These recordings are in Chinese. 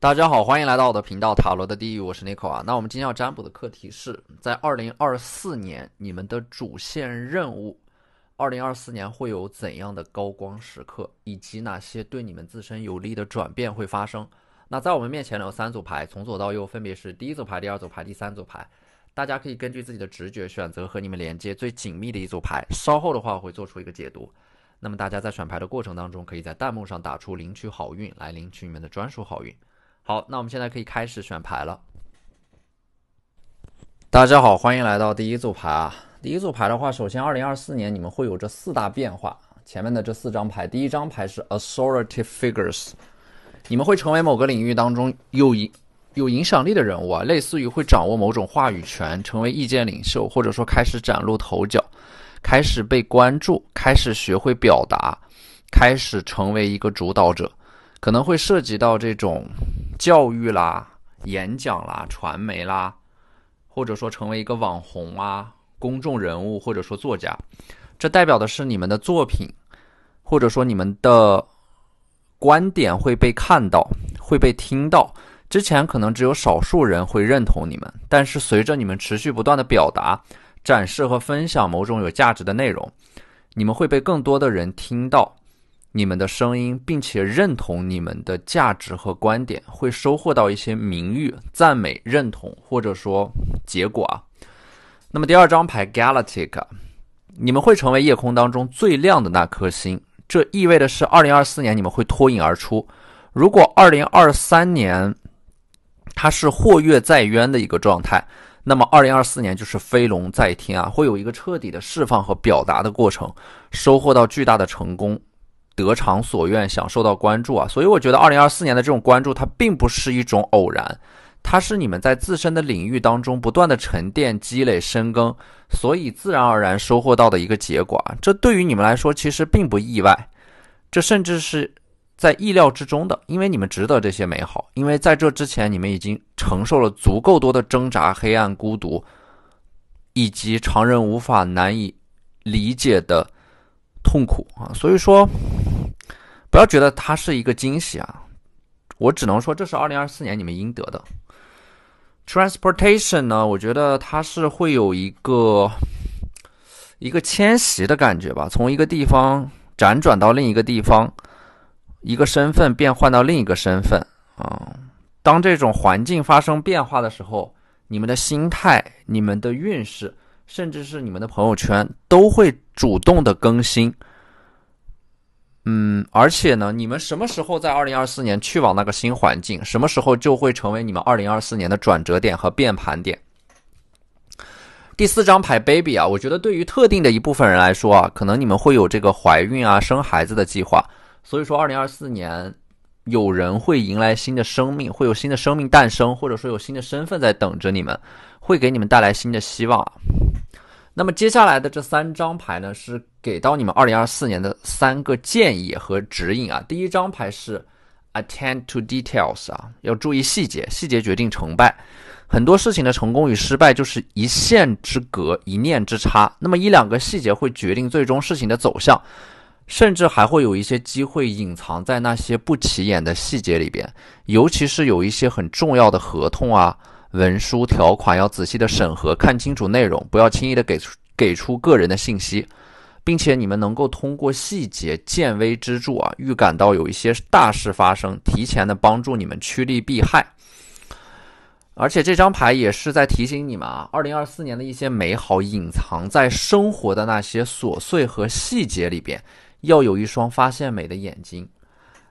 大家好，欢迎来到我的频道塔罗的地狱，我是 Nico 啊。那我们今天要占卜的课题是在2024年你们的主线任务，2024年会有怎样的高光时刻，以及哪些对你们自身有利的转变会发生。那在我们面前呢有3组牌，从左到右分别是第一组牌、第二组牌、第三组牌。大家可以根据自己的直觉选择和你们连接最紧密的一组牌，稍后的话我会做出一个解读。那么大家在选牌的过程当中，可以在弹幕上打出领取好运来领取你们的专属好运。好，那我们现在可以开始选牌了。大家好，欢迎来到第一组牌啊。第一组牌的话，首先2024年你们会有这4大变化。前面的这4张牌，第一张牌是 Authority Figures， 你们会成为某个领域当中有影响力的人物啊，类似于会掌握某种话语权，成为意见领袖，或者说开始崭露头角，开始被关注，开始学会表达，开始成为一个主导者。可能会涉及到这种教育啦、演讲啦、传媒啦，或者说成为一个网红啊、公众人物，或者说作家。这代表的是你们的作品，或者说你们的观点会被看到，会被听到。之前可能只有少数人会认同你们，但是随着你们持续不断的表达、展示和分享某种有价值的内容，你们会被更多的人听到你们的声音，并且认同你们的价值和观点，会收获到一些名誉、赞美、认同，或者说结果啊。那么第二张牌 Galactic， 你们会成为夜空当中最亮的那颗星，这意味的是2024年你们会脱颖而出。如果2023年它是或跃在渊的一个状态，那么2024年就是飞龙在天啊，会有一个彻底的释放和表达的过程，收获到巨大的成功，得偿所愿，享受到关注啊。所以我觉得2024年的这种关注它并不是一种偶然，它是你们在自身的领域当中不断的沉淀、积累、深耕，所以自然而然收获到的一个结果啊。这对于你们来说其实并不意外，这甚至是在意料之中的，因为你们值得这些美好，因为在这之前你们已经承受了足够多的挣扎、黑暗、孤独，以及常人无法难以理解的痛苦啊。所以说不要觉得它是一个惊喜啊，我只能说这是2024年你们应得的。Transportation 呢，我觉得它是会有一个迁徙的感觉吧，从一个地方辗转到另一个地方，一个身份变换到另一个身份啊。当这种环境发生变化的时候，你们的心态、你们的运势，甚至是你们的朋友圈都会主动的更新。而且呢，你们什么时候在2024年去往那个新环境，什么时候就会成为你们2024年的转折点和变盘点。第4张牌 Baby 啊，我觉得对于特定的一部分人来说啊，可能你们会有这个怀孕啊、生孩子的计划，所以说2024年有人会迎来新的生命，会有新的生命诞生，或者说有新的身份在等着你们，会给你们带来新的希望啊。那么接下来的这3张牌呢，是给到你们2024年的3个建议和指引啊。第一张牌是 Attend to details 啊，要注意细节，细节决定成败。很多事情的成功与失败就是一线之隔，一念之差。那么1-2个细节会决定最终事情的走向，甚至还会有一些机会隐藏在那些不起眼的细节里边。尤其是有一些很重要的合同啊、文书条款要仔细的审核，看清楚内容，不要轻易的给出个人的信息，并且你们能够通过细节见微知著啊，预感到有一些大事发生，提前的帮助你们趋利避害。而且这张牌也是在提醒你们啊，2024年的一些美好隐藏在生活的那些琐碎和细节里边，要有一双发现美的眼睛。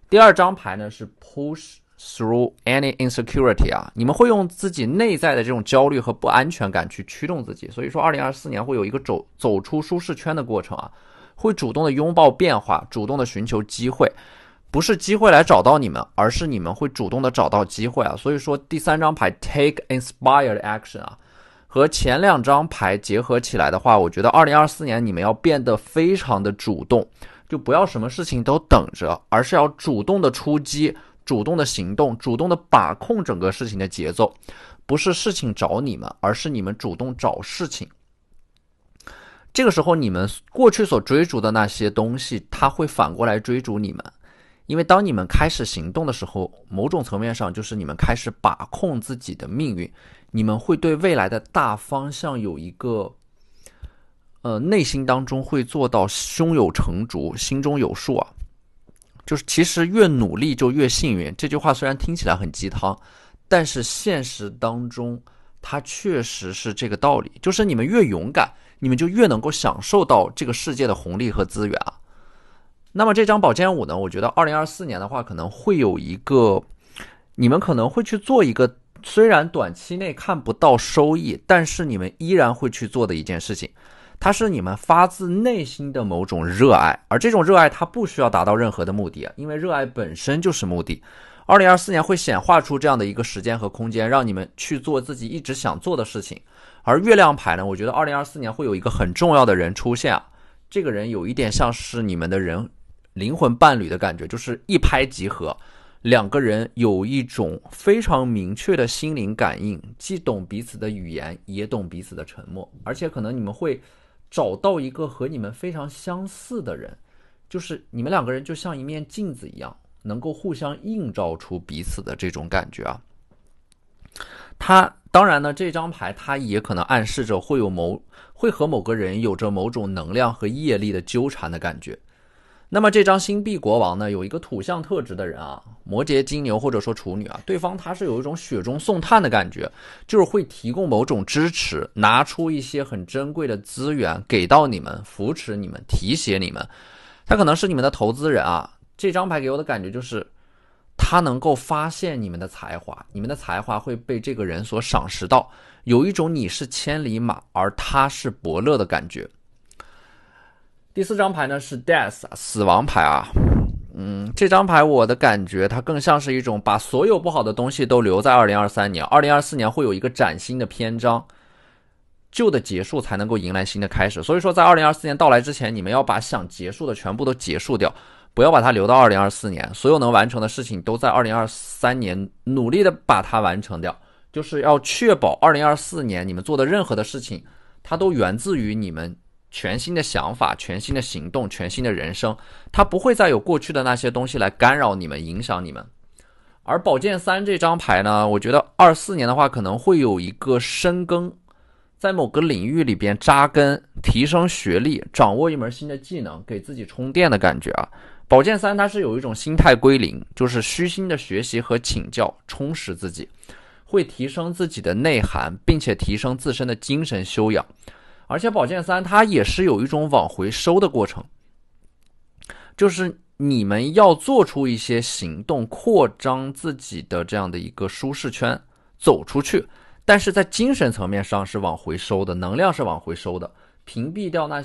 第2张牌呢是 Push through any insecurity 啊，你们会用自己内在的这种焦虑和不安全感去驱动自己，所以说2024年会有一个走出舒适圈的过程啊，会主动的拥抱变化，主动的寻求机会，不是机会来找到你们，而是你们会主动的找到机会啊。所以说第3张牌 Take inspired action 啊，和前2张牌结合起来的话，我觉得2024年你们要变得非常的主动，就不要什么事情都等着，而是要主动的出击，主动的行动，主动的把控整个事情的节奏，不是事情找你们，而是你们主动找事情。这个时候你们过去所追逐的那些东西，它会反过来追逐你们，因为当你们开始行动的时候，某种层面上就是你们开始把控自己的命运，你们会对未来的大方向有一个内心当中会做到胸有成竹，心中有数啊。就是其实越努力就越幸运，这句话虽然听起来很鸡汤，但是现实当中它确实是这个道理。就是你们越勇敢，你们就越能够享受到这个世界的红利和资源啊。那么这张宝剑五呢，我觉得2024年的话可能会有一个，你们可能会去做一个虽然短期内看不到收益，但是你们依然会去做的一件事情。它是你们发自内心的某种热爱，而这种热爱它不需要达到任何的目的，因为热爱本身就是目的。2024年会显化出这样的一个时间和空间，让你们去做自己一直想做的事情。而月亮牌呢，我觉得2024年会有一个很重要的人出现啊，这个人有一点像是你们的灵魂伴侣的感觉，就是一拍即合，两个人有一种非常明确的心灵感应，既懂彼此的语言，也懂彼此的沉默，而且可能你们会找到一个和你们非常相似的人，就是你们两个人就像一面镜子一样，能够互相映照出彼此的这种感觉啊。当然呢，这张牌它也可能暗示着会和某个人有着某种能量和业力的纠缠的感觉。那么这张星币国王呢，有一个土象特质的人啊，摩羯、金牛或者说处女啊，对方他是有一种雪中送炭的感觉，就是会提供某种支持，拿出一些很珍贵的资源给到你们，扶持你们，提携你们。他可能是你们的投资人啊。这张牌给我的感觉就是他能够发现你们的才华，你们的才华会被这个人所赏识到，有一种你是千里马而他是伯乐的感觉。第四张牌呢是 Death 死亡牌啊。这张牌我的感觉它更像是一种把所有不好的东西都留在2023年，2024年会有一个崭新的篇章，旧的结束才能够迎来新的开始。所以说在2024年到来之前，你们要把想结束的全部都结束掉，不要把它留到2024年，所有能完成的事情都在2023年努力的把它完成掉，就是要确保2024年你们做的任何的事情，它都源自于你们全新的想法、全新的行动、全新的人生，它不会再有过去的那些东西来干扰你们、影响你们。而宝剑三这张牌呢，我觉得24年的话可能会有一个深耕，在某个领域里边扎根，提升学历，掌握一门新的技能，给自己充电的感觉啊。宝剑三它是有一种心态归零，就是虚心的学习和请教，充实自己，会提升自己的内涵，并且提升自身的精神修养。而且宝剑三它也是有一种往回收的过程，就是你们要做出一些行动，扩张自己的这样的一个舒适圈，走出去，但是在精神层面上是往回收的，能量是往回收的，屏蔽掉那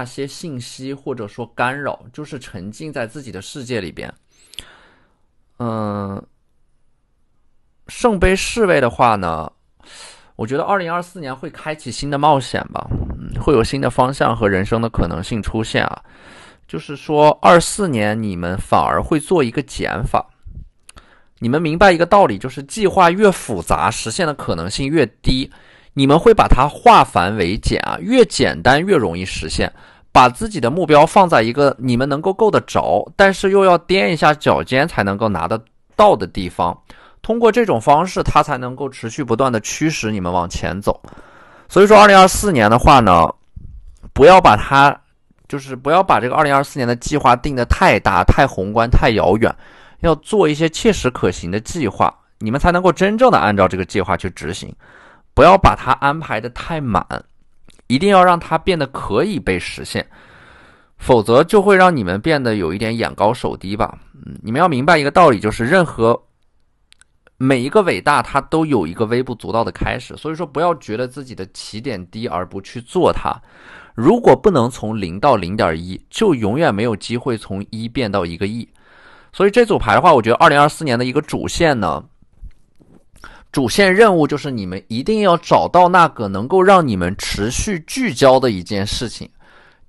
些信息或者说干扰，就是沉浸在自己的世界里边。圣杯侍卫的话呢，我觉得2024年会开启新的冒险吧，会有新的方向和人生的可能性出现啊。就是说24年你们反而会做一个减法，你们明白一个道理，就是计划越复杂，实现的可能性越低，你们会把它化繁为简啊，越简单越容易实现，把自己的目标放在一个你们能够够得着，但是又要踮一下脚尖才能够拿得到的地方。通过这种方式，它才能够持续不断的驱使你们往前走。所以说2024年的话呢，不要把这个2024年的计划定得太大、太宏观、太遥远，要做一些切实可行的计划，你们才能够真正的按照这个计划去执行。不要把它安排得太满，一定要让它变得可以被实现，否则就会让你们变得有一点眼高手低吧。你们要明白一个道理，就是每一个伟大它都有一个微不足道的开始，所以说不要觉得自己的起点低而不去做它。如果不能从0到 0.1， 就永远没有机会从1变到1个亿。所以这组牌的话，我觉得2024年的一个主线任务就是你们一定要找到那个能够让你们持续聚焦的一件事情。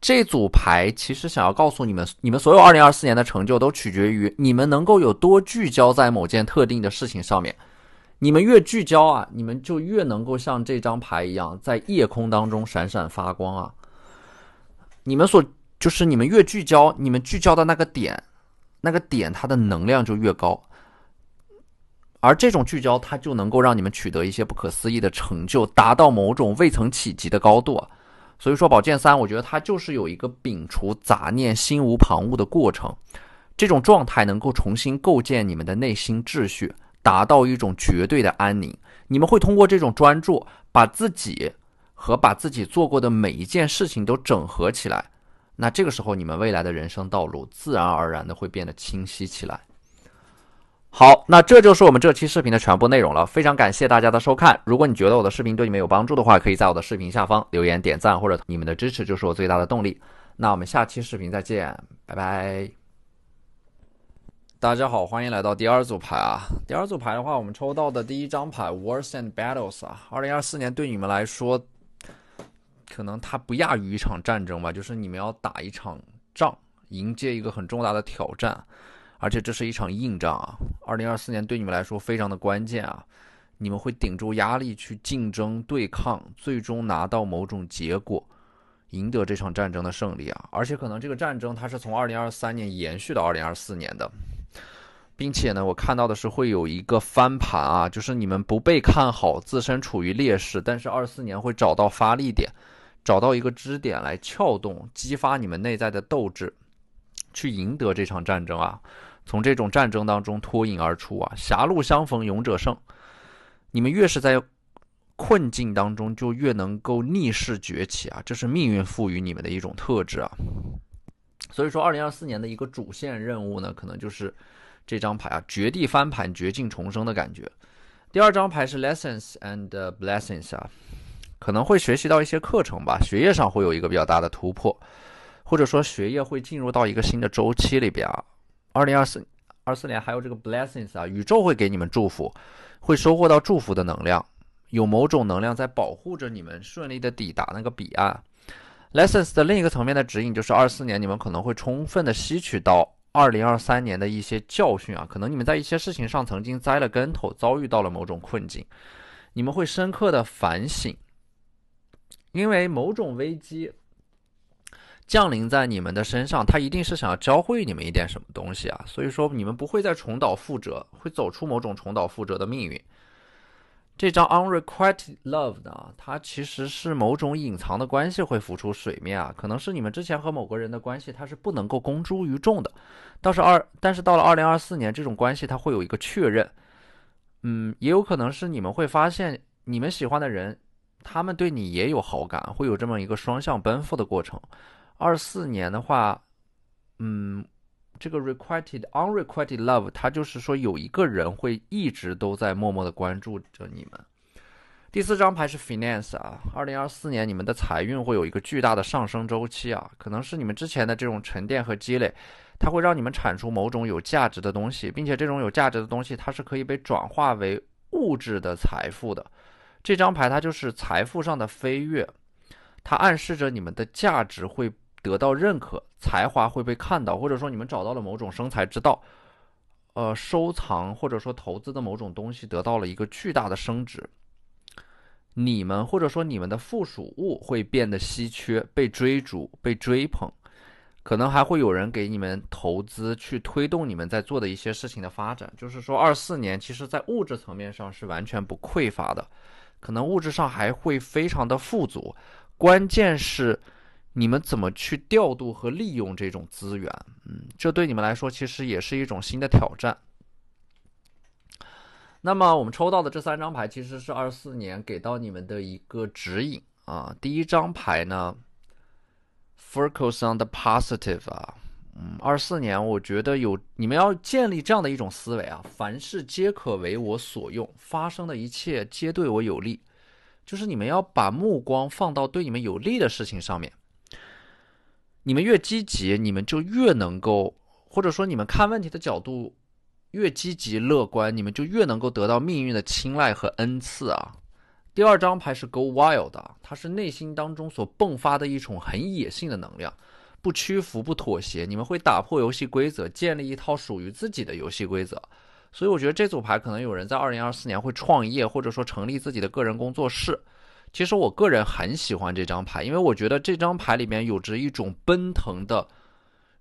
这组牌其实想要告诉你们，你们所有2024年的成就都取决于你们能够有多聚焦在某件特定的事情上面。你们越聚焦啊，你们就越能够像这张牌一样，在夜空当中闪闪发光啊。你们所就是你们越聚焦，你们聚焦的那个点它的能量就越高，而这种聚焦它就能够让你们取得一些不可思议的成就，达到某种未曾企及的高度。所以说宝剑三，我觉得它就是有一个摒除杂念、心无旁骛的过程，这种状态能够重新构建你们的内心秩序，达到一种绝对的安宁。你们会通过这种专注，把自己和把自己做过的每一件事情都整合起来，那这个时候你们未来的人生道路自然而然的会变得清晰起来。好，那这就是我们这期视频的全部内容了，非常感谢大家的收看。如果你觉得我的视频对你们有帮助的话，可以在我的视频下方留言点赞，或者你们的支持就是我最大的动力。那我们下期视频再见，拜拜。大家好，欢迎来到第二组牌啊。第二组牌的话，我们抽到的第一张牌 Wars and Battles 啊，2024年对你们来说，可能它不亚于一场战争吧，就是你们要打一场仗，迎接一个很重大的挑战。而且这是一场硬仗啊！2024年对你们来说非常的关键啊！你们会顶住压力去竞争、对抗，最终拿到某种结果，赢得这场战争的胜利啊！而且可能这个战争它是从2023年延续到2024年的，并且呢，我看到的是会有一个翻盘啊，就是你们不被看好，自身处于劣势，但是24年会找到发力点，找到一个支点来撬动、激发你们内在的斗志，去赢得这场战争啊！从这种战争当中脱颖而出啊，狭路相逢勇者胜。你们越是在困境当中，就越能够逆势崛起啊，这是命运赋予你们的一种特质啊。所以说2024年的一个主线任务呢，可能就是这张牌啊，绝地翻盘、绝境重生的感觉。第二张牌是 Lessons and Blessings 啊，可能会学习到一些课程吧，学业上会有一个比较大的突破，或者说学业会进入到一个新的周期里边啊。2024年还有这个 blessings 啊，宇宙会给你们祝福，会收获到祝福的能量，有某种能量在保护着你们顺利的抵达那个彼岸。lessons 的另一个层面的指引就是24年你们可能会充分的吸取到2023年的一些教训啊，可能你们在一些事情上曾经栽了跟头，遭遇到了某种困境，你们会深刻的反省，因为某种危机降临在你们的身上，他一定是想要教会你们一点什么东西啊，所以说你们不会再重蹈覆辙，会走出某种重蹈覆辙的命运。这张 Unrequited Love 呢，它其实是某种隐藏的关系会浮出水面啊，可能是你们之前和某个人的关系它是不能够公诸于众的，但是到了2024年，这种关系它会有一个确认，也有可能是你们会发现你们喜欢的人，他们对你也有好感，会有这么一个双向奔赴的过程。24年的话，这个 unrequited love， 它就是说有一个人会一直都在默默的关注着你们。第四张牌是 finance 啊，2024年你们的财运会有一个巨大的上升周期啊，可能是你们之前的这种沉淀和积累，它会让你们产出某种有价值的东西，并且这种有价值的东西它是可以被转化为物质的财富的。这张牌它就是财富上的飞跃，它暗示着你们的价值会得到认可，才华会被看到，或者说你们找到了某种生财之道，收藏或者说投资的某种东西得到了一个巨大的升值，你们或者说你们的附属物会变得稀缺，被追逐，被追捧，可能还会有人给你们投资去推动你们在做的一些事情的发展。就是说24年其实在物质层面上是完全不匮乏的，可能物质上还会非常的富足，关键是你们怎么去调度和利用这种资源，这对你们来说其实也是一种新的挑战。那么我们抽到的这3张牌其实是24年给到你们的一个指引啊。第一张牌呢 Focus on the positive 啊，24年我觉得你们要建立这样的一种思维啊，凡事皆可为我所用，发生的一切皆对我有利，就是你们要把目光放到对你们有利的事情上面。你们越积极，你们就越能够，或者说你们看问题的角度越积极乐观，你们就越能够得到命运的青睐和恩赐啊。第二张牌是 Go Wild 啊，它是内心当中所迸发的一种很野性的能量，不屈服不妥协，你们会打破游戏规则，建立一套属于自己的游戏规则。所以我觉得这组牌可能有人在2024年会创业，或者说成立自己的个人工作室，其实我个人很喜欢这张牌，因为我觉得这张牌里面有着一种奔腾的、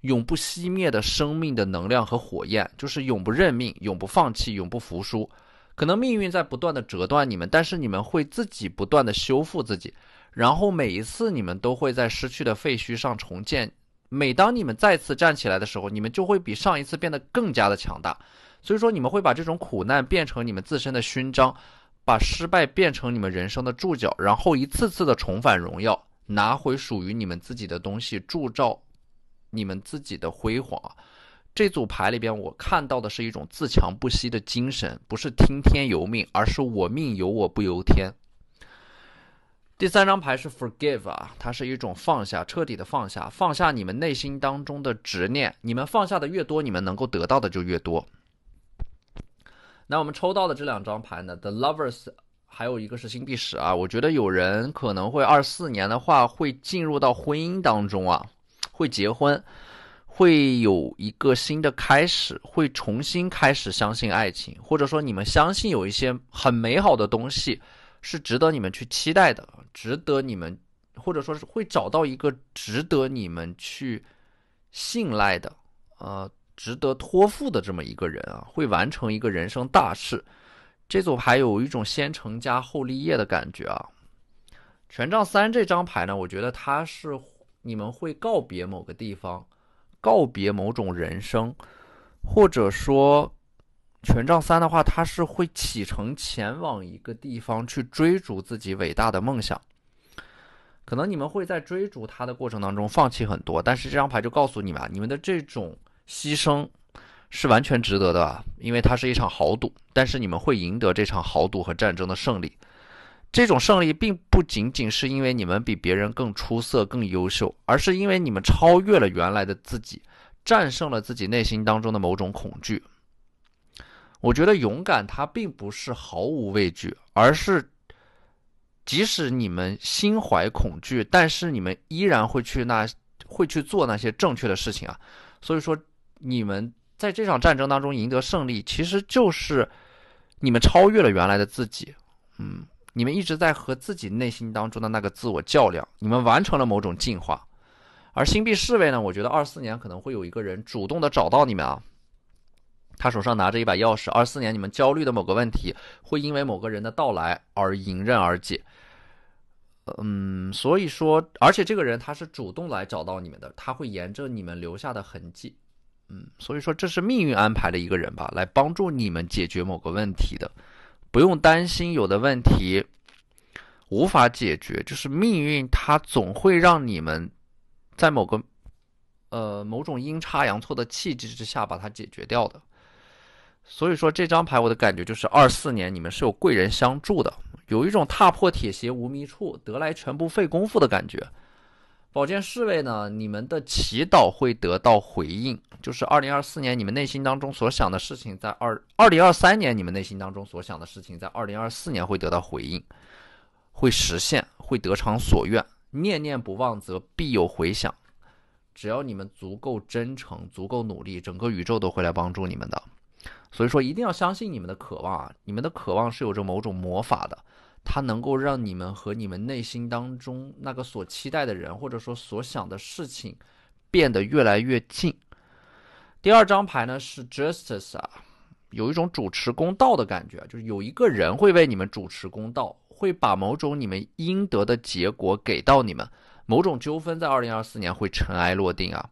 永不熄灭的生命的能量和火焰，就是永不认命、永不放弃、永不服输。可能命运在不断的折断你们，但是你们会自己不断的修复自己，然后每一次你们都会在失去的废墟上重建。每当你们再次站起来的时候，你们就会比上一次变得更加的强大。所以说你们会把这种苦难变成你们自身的勋章，把失败变成你们人生的注脚，然后一次次的重返荣耀，拿回属于你们自己的东西，铸造你们自己的辉煌。这组牌里边我看到的是一种自强不息的精神，不是听天由命，而是我命由我不由天。第3张牌是 Forgive 啊，它是一种放下，彻底的放下，放下你们内心当中的执念，你们放下的越多，你们能够得到的就越多。那我们抽到的这2张牌呢 The Lovers 还有一个是星币10啊，我觉得有人可能会24年的话会进入到婚姻当中啊，会结婚，会有一个新的开始，会重新开始相信爱情，或者说你们相信有一些很美好的东西是值得你们去期待的，值得你们，或者说是会找到一个值得你们去信赖的值得托付的这么一个人啊，会完成一个人生大事。这组牌有一种先成家后立业的感觉啊。权杖3这张牌呢，我觉得它是你们会告别某个地方，告别某种人生，或者说权杖3的话，它是会启程前往一个地方去追逐自己伟大的梦想。可能你们会在追逐它的过程当中放弃很多，但是这张牌就告诉你们，你们的这种牺牲是完全值得的，因为它是一场豪赌，但是你们会赢得这场豪赌和战争的胜利。这种胜利并不仅仅是因为你们比别人更出色、更优秀，而是因为你们超越了原来的自己，战胜了自己内心当中的某种恐惧。我觉得勇敢它并不是毫无畏惧，而是即使你们心怀恐惧，但是你们依然会去做那些正确的事情啊。所以说你们在这场战争当中赢得胜利，其实就是你们超越了原来的自己。你们一直在和自己内心当中的那个自我较量，你们完成了某种进化。而星币侍卫呢，我觉得24年可能会有一个人主动的找到你们啊，他手上拿着一把钥匙，24年你们焦虑的某个问题会因为某个人的到来而迎刃而解。所以说，而且这个人他是主动来找到你们的，他会沿着你们留下的痕迹。所以说这是命运安排的一个人吧，来帮助你们解决某个问题的。不用担心有的问题无法解决，就是命运它总会让你们在某种阴差阳错的契机之下把它解决掉的。所以说这张牌我的感觉就是24年你们是有贵人相助的，有一种踏破铁鞋无觅处，得来全不费工夫的感觉。宝剑侍卫呢，你们的祈祷会得到回应，就是2024年你们内心当中所想的事情，在2023年你们内心当中所想的事情，在2024年会得到回应，会实现，会得偿所愿。念念不忘则必有回响，只要你们足够真诚，足够努力，整个宇宙都会来帮助你们的。所以说一定要相信你们的渴望啊，你们的渴望是有着某种魔法的，它能够让你们和你们内心当中那个所期待的人，或者说所想的事情变得越来越近。第2张牌呢是 Justice 啊，有一种主持公道的感觉，就是有一个人会为你们主持公道，会把某种你们应得的结果给到你们，某种纠纷在2024年会尘埃落定啊。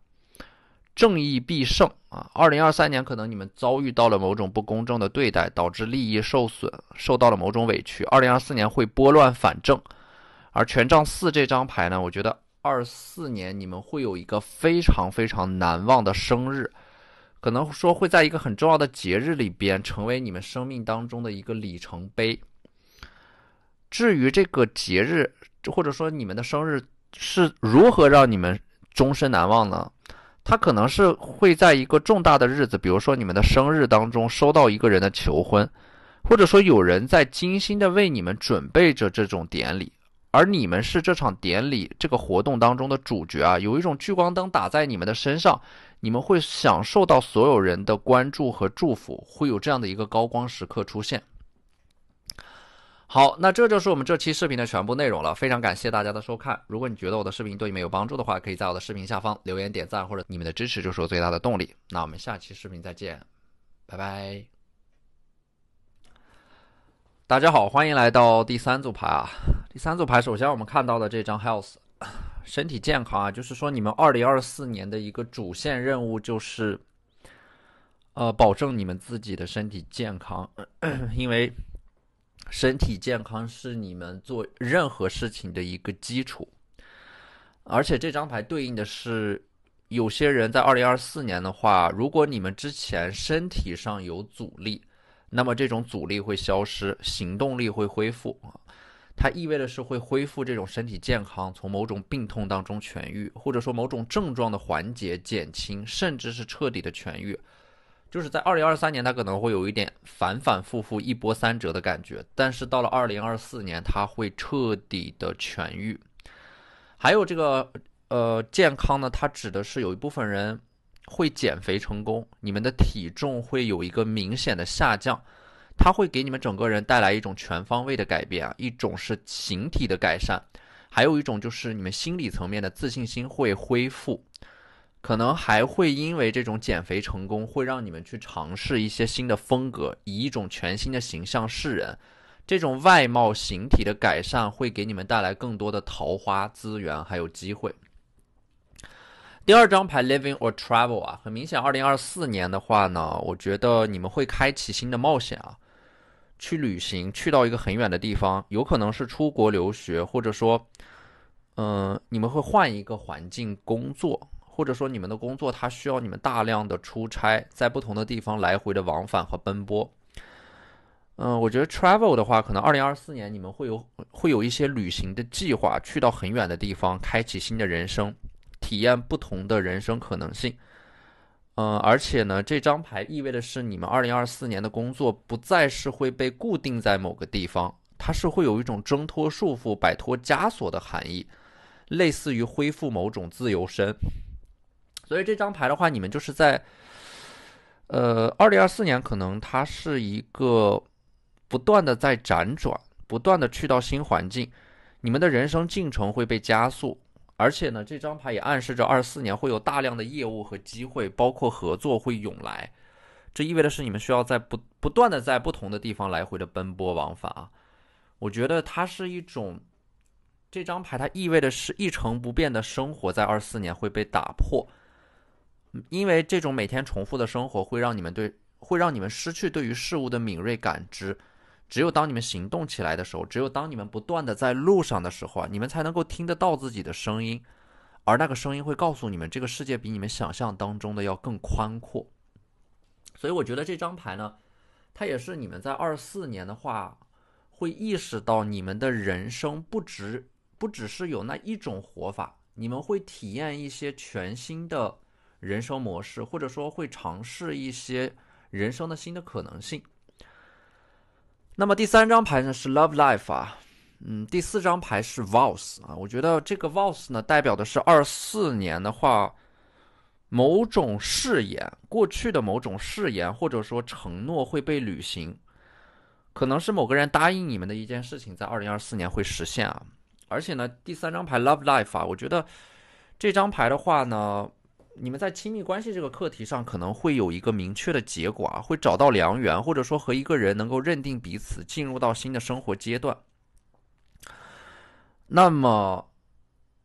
正义必胜啊！2023年可能你们遭遇到了某种不公正的对待，导致利益受损，受到了某种委屈。2024年会拨乱反正。而权杖4这张牌呢，我觉得24年你们会有一个非常非常难忘的生日，可能说会在一个很重要的节日里边成为你们生命当中的一个里程碑。至于这个节日或者说你们的生日是如何让你们终身难忘呢？他可能是会在一个重大的日子，比如说你们的生日当中收到一个人的求婚，或者说有人在精心的为你们准备着这种典礼，而你们是这场典礼这个活动当中的主角啊，有一种聚光灯打在你们的身上，你们会享受到所有人的关注和祝福，会有这样的一个高光时刻出现。好，那这就是我们这期视频的全部内容了，非常感谢大家的收看。如果你觉得我的视频对你们有帮助的话，可以在我的视频下方留言点赞，或者你们的支持就是我最大的动力。那我们下期视频再见，拜拜。大家好，欢迎来到第三组牌啊。第三组牌，首先我们看到的这张 Health， 身体健康啊，就是说你们2024年的一个主线任务就是保证你们自己的身体健康，因为身体健康是你们做任何事情的一个基础。而且这张牌对应的是有些人在2024年的话，如果你们之前身体上有阻力，那么这种阻力会消失，行动力会恢复。它意味着是会恢复这种身体健康，从某种病痛当中痊愈，或者说某种症状的缓解、减轻，甚至是彻底的痊愈。就是在2023年，它可能会有一点反反复复、一波三折的感觉，但是到了2024年，它会彻底的痊愈。还有这个健康呢，它指的是有一部分人会减肥成功，你们的体重会有一个明显的下降，它会给你们整个人带来一种全方位的改变啊，一种是形体的改善，还有一种就是你们心理层面的自信心会恢复。可能还会因为这种减肥成功，会让你们去尝试一些新的风格，以一种全新的形象示人。这种外貌形体的改善会给你们带来更多的桃花资源还有机会。第二张牌 Living or Travel 啊，很明显2024年的话呢，我觉得你们会开启新的冒险啊，去旅行，去到一个很远的地方，有可能是出国留学，或者说你们会换一个环境工作，或者说你们的工作它需要你们大量的出差，在不同的地方来回的往返和奔波。我觉得 travel 的话，可能2024年你们会有一些旅行的计划，去到很远的地方，开启新的人生，体验不同的人生可能性。而且呢，这张牌意味的是你们2024年的工作不再是会被固定在某个地方，它是会有一种挣脱束缚、摆脱枷锁的含义，类似于恢复某种自由身。所以这张牌的话，你们就是在2024年可能它是一个不断的在辗转，不断的去到新环境，你们的人生进程会被加速。而且呢，这张牌也暗示着24年会有大量的业务和机会，包括合作会涌来。这意味着是你们需要在不断的在不同的地方来回的奔波往返啊。我觉得它是一种，这张牌它意味着是一成不变的生活在24年会被打破。因为这种每天重复的生活会让你们失去对于事物的敏锐感知。只有当你们行动起来的时候，只有当你们不断的在路上的时候啊，你们才能够听得到自己的声音，而那个声音会告诉你们，这个世界比你们想象当中的要更宽阔。所以我觉得这张牌呢，它也是你们在24年的话，会意识到你们的人生不只是有那一种活法，你们会体验一些全新的人生模式，或者说会尝试一些人生的新的可能性。那么第三张牌呢是 Love Life 啊，第四张牌是 Vows 啊，我觉得这个 Vows 呢代表的是24年的话，某种誓言，过去的某种誓言或者说承诺会被履行，可能是某个人答应你们的一件事情，在2024年会实现啊。而且呢，第三张牌 Love Life 啊，我觉得这张牌的话呢，你们在亲密关系这个课题上可能会有一个明确的结果啊，会找到良缘，或者说和一个人能够认定彼此，进入到新的生活阶段。那么，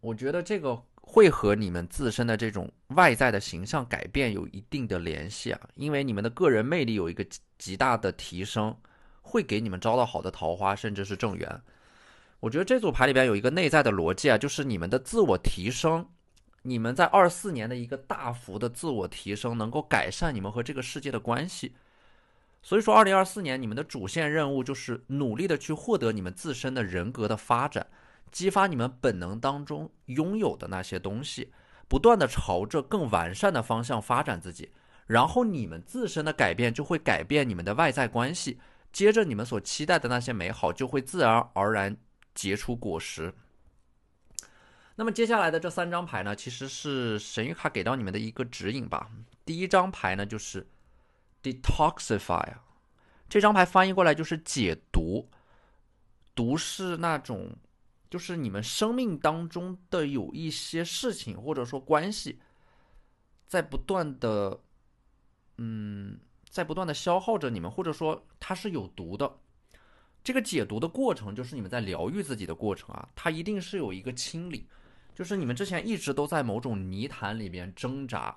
我觉得这个会和你们自身的这种外在的形象改变有一定的联系啊，因为你们的个人魅力有一个极大的提升，会给你们招到好的桃花，甚至是正缘。我觉得这组牌里边有一个内在的逻辑啊，就是你们的自我提升。你们在24年的一个大幅的自我提升，能够改善你们和这个世界的关系。所以说2024年你们的主线任务就是努力的去获得你们自身的人格的发展，激发你们本能当中拥有的那些东西，不断的朝着更完善的方向发展自己。然后你们自身的改变就会改变你们的外在关系，接着你们所期待的那些美好就会自然而然结出果实。那么接下来的这三张牌呢，其实是神谕卡给到你们的一个指引吧。第一张牌呢就是 Detoxify， 这张牌翻译过来就是解毒。毒是那种，就是你们生命当中的有一些事情或者说关系，在不断的，在不断的消耗着你们，或者说它是有毒的。这个解毒的过程就是你们在疗愈自己的过程啊，它一定是有一个清理，就是你们之前一直都在某种泥潭里边挣扎，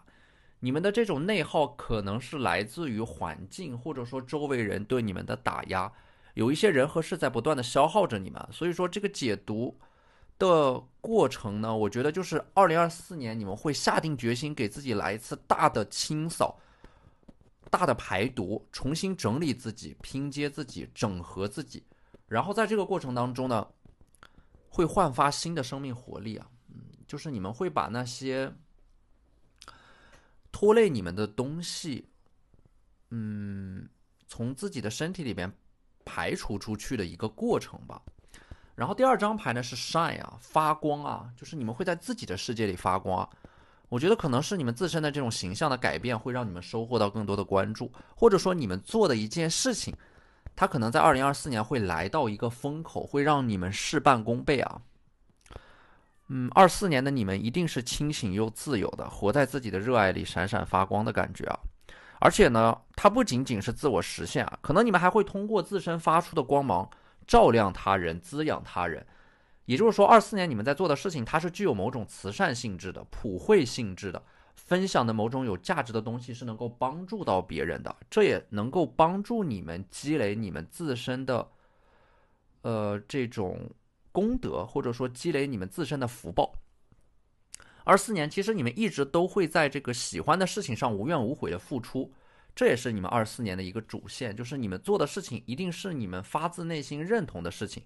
你们的这种内耗可能是来自于环境，或者说周围人对你们的打压，有一些人和事在不断的消耗着你们，所以说这个解毒的过程呢，我觉得就是2024年你们会下定决心给自己来一次大的清扫，大的排毒，重新整理自己，拼接自己，整合自己，然后在这个过程当中呢，会焕发新的生命活力啊，就是你们会把那些拖累你们的东西，从自己的身体里边排除出去的一个过程吧。然后第二张牌呢是 shine 啊，发光啊，就是你们会在自己的世界里发光啊。我觉得可能是你们自身的这种形象的改变，会让你们收获到更多的关注，或者说你们做的一件事情，它可能在2024年会来到一个风口，会让你们事半功倍啊。24年的你们一定是清醒又自由的，活在自己的热爱里，闪闪发光的感觉啊。而且呢，它不仅仅是自我实现啊，可能你们还会通过自身发出的光芒，照亮他人，滋养他人。也就是说，24年你们在做的事情，它是具有某种慈善性质的、普惠性质的，分享的某种有价值的东西，是能够帮助到别人的，这也能够帮助你们积累你们自身的，这种功德，或者说积累你们自身的福报。24年其实你们一直都会在这个喜欢的事情上无怨无悔的付出，这也是你们24年的一个主线，就是你们做的事情一定是你们发自内心认同的事情。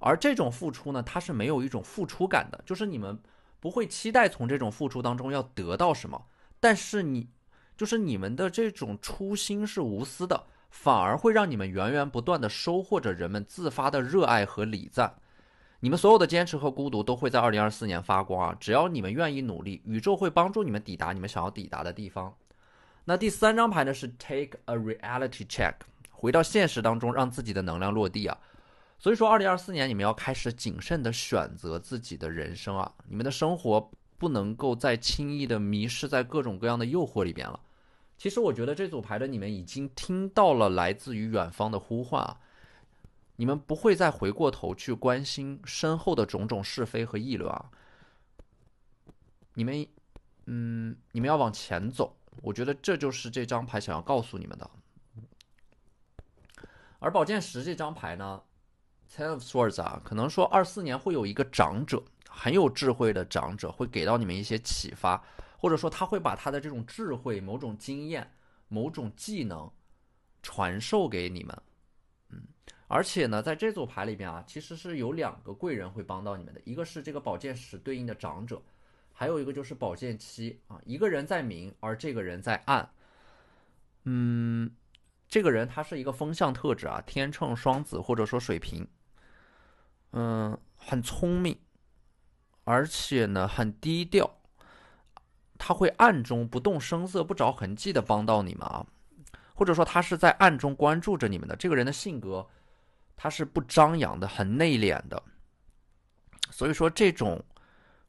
而这种付出呢，它是没有一种付出感的，就是你们不会期待从这种付出当中要得到什么，但是你们的这种初心是无私的，反而会让你们源源不断的收获着人们自发的热爱和礼赞。你们所有的坚持和孤独都会在2024年发光啊！只要你们愿意努力，宇宙会帮助你们抵达你们想要抵达的地方。那第三张牌呢是 Take a reality check， 回到现实当中，让自己的能量落地啊。所以说2024年你们要开始谨慎的选择自己的人生啊，你们的生活不能够再轻易的迷失在各种各样的诱惑里边了。其实我觉得这组牌的你们已经听到了来自于远方的呼唤啊，你们不会再回过头去关心身后的种种是非和议论啊，你们要往前走，我觉得这就是这张牌想要告诉你们的。而宝剑十这张牌呢，Ten of Swords 啊，可能说24年会有一个长者，很有智慧的长者，会给到你们一些启发，或者说他会把他的这种智慧、某种经验、某种技能传授给你们。而且呢，在这组牌里边啊，其实是有2个贵人会帮到你们的，一个是这个宝剑十对应的长者，还有一个就是宝剑七啊，一个人在明，而这个人在暗。这个人他是一个风象特质啊，天秤、双子或者说水瓶，很聪明，而且呢很低调，他会暗中不动声色、不着痕迹的帮到你们啊，或者说他是在暗中关注着你们的。这个人的性格他是不张扬的，很内敛的，所以说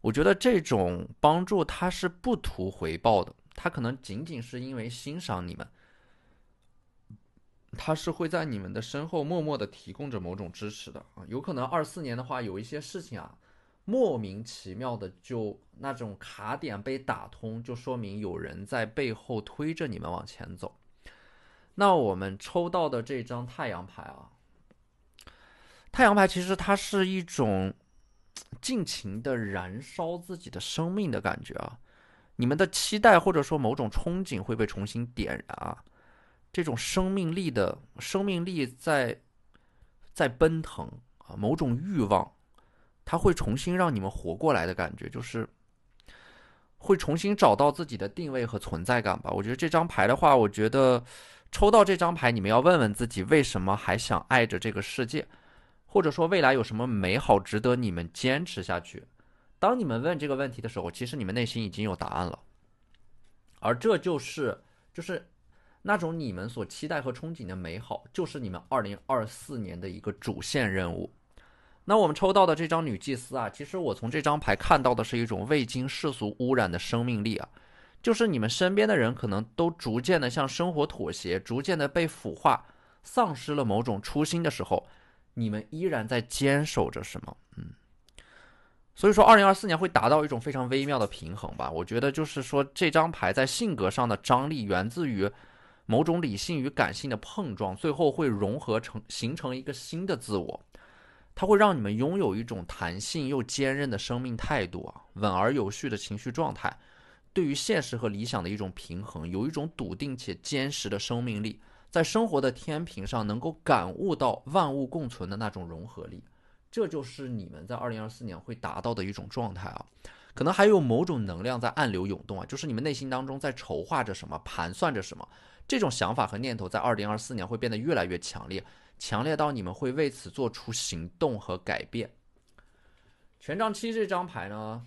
我觉得这种帮助他是不图回报的，他可能仅仅是因为欣赏你们，他是会在你们的身后默默的提供着某种支持的啊。有可能24年的话，有一些事情啊，莫名其妙的就那种卡点被打通，就说明有人在背后推着你们往前走。那我们抽到的这张太阳牌啊，太阳牌其实它是一种尽情的燃烧自己的生命的感觉啊，你们的期待或者说某种憧憬会被重新点燃啊，这种生命力在奔腾啊，某种欲望，它会重新让你们活过来的感觉，就是会重新找到自己的定位和存在感吧。我觉得这张牌的话，我觉得抽到这张牌，你们要问问自己，为什么还想爱着这个世界，或者说未来有什么美好值得你们坚持下去。当你们问这个问题的时候，其实你们内心已经有答案了，而这就是那种你们所期待和憧憬的美好，就是你们2024年的一个主线任务。那我们抽到的这张女祭司啊，其实我从这张牌看到的是一种未经世俗污染的生命力啊，就是你们身边的人可能都逐渐的向生活妥协，逐渐的被腐化，丧失了某种初心的时候，你们依然在坚守着什么？所以说2024年会达到一种非常微妙的平衡吧。我觉得就是说这张牌在性格上的张力源自于某种理性与感性的碰撞，最后会融合形成一个新的自我。它会让你们拥有一种弹性又坚韧的生命态度啊，稳而有序的情绪状态，对于现实和理想的一种平衡，有一种笃定且坚实的生命力，在生活的天平上能够感悟到万物共存的那种融合力。这就是你们在2024年会达到的一种状态啊。可能还有某种能量在暗流涌动啊，就是你们内心当中在筹划着什么，盘算着什么，这种想法和念头在2024年会变得越来越强烈，强烈到你们会为此做出行动和改变。权杖七这张牌呢，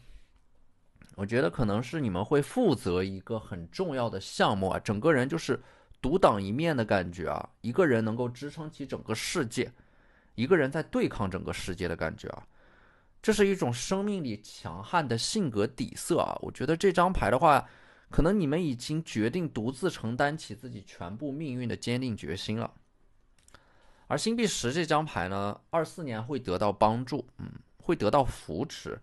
我觉得可能是你们会负责一个很重要的项目啊，整个人就是独当一面的感觉啊，一个人能够支撑起整个世界，一个人在对抗整个世界的感觉啊，这是一种生命力强悍的性格底色啊。我觉得这张牌的话，可能你们已经决定独自承担起自己全部命运的坚定决心了。而星币10这张牌呢，24年会得到帮助，会得到扶持，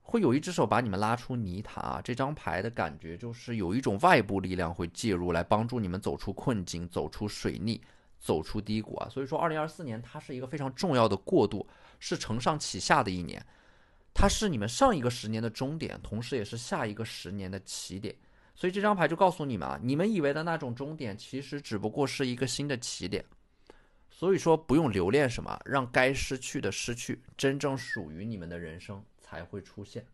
会有一只手把你们拉出泥潭啊。这张牌的感觉就是有一种外部力量会介入，来帮助你们走出困境，走出水逆，走出低谷啊。所以说2024年它是一个非常重要的过渡，是承上启下的一年，它是你们上一个10年的终点，同时也是下一个10年的起点。所以这张牌就告诉你们啊，你们以为的那种终点其实只不过是一个新的起点。所以说不用留恋什么，让该失去的失去，真正属于你们的人生才会出现。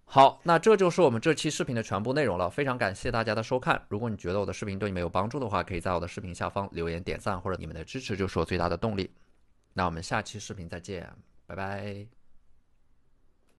好，那这就是我们这期视频的全部内容了，非常感谢大家的收看。如果你觉得我的视频对你们有帮助的话，可以在我的视频下方留言点赞，或者你们的支持就是我最大的动力。那我们下期视频再见，拜拜。